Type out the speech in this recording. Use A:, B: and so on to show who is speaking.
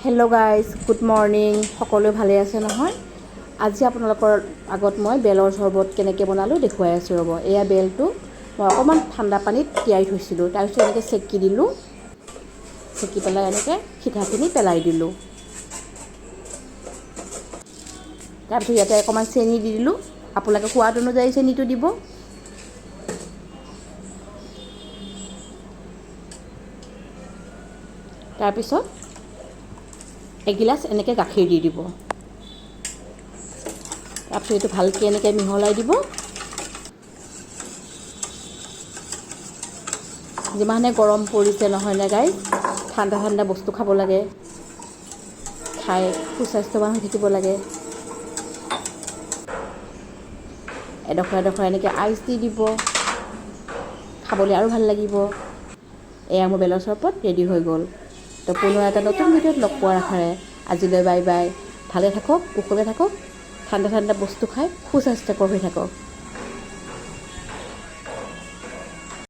A: Hello' guys, good morning. সকলোৱে ভালে আছে নহয়? আজি আপোনালোকৰ আগত মই বেলৰ চৰ্বত কেনেকৈ বনালোঁ দেখুৱাই আছোঁ ৰ'ব। এয়া বেলটো মই অকণমান ঠাণ্ডা পানীত তিয়াই থৈছিলোঁ, তাৰপিছত এনেকৈ চেকি দিলোঁ। চেকি পেলাই এনেকৈ সিঠাখিনি পেলাই দিলোঁ। তাৰপিছত ইয়াতে অকণমান চেনি দি দিলোঁ। আপোনালোকে সোৱাদ অনুযায়ী চেনিটো দিব। তাৰপিছত এগিলাচ এনেকৈ গাখীৰ দি দিব। তাৰপিছত এইটো ভালকৈ এনেকৈ মিহলাই দিব। যিমানে গৰম পৰিছে নহয়নে গাইজ, ঠাণ্ডা ঠাণ্ডা বস্তু খাব লাগে, খাই সুস্বাস্থ্যৱান হৈ থাকিব লাগে। এডোখৰ এডোখৰ এনেকৈ আইচ দি দিব, খাবলৈ আৰু ভাল লাগিব। এয়া মোৰ বেলৰ চৰবত ৰেডি হৈ গ'ল। তো পুনৰ এটা নতুন ভিডিঅ'ত লগ পোৱাৰ আশাৰে আজিলৈ বাই বাই। ভালে থাকক, কুশলে থাকক, ঠাণ্ডা ঠাণ্ডা বস্তু খাই সুস্বাস্থ্যকৰ হৈ থাকক।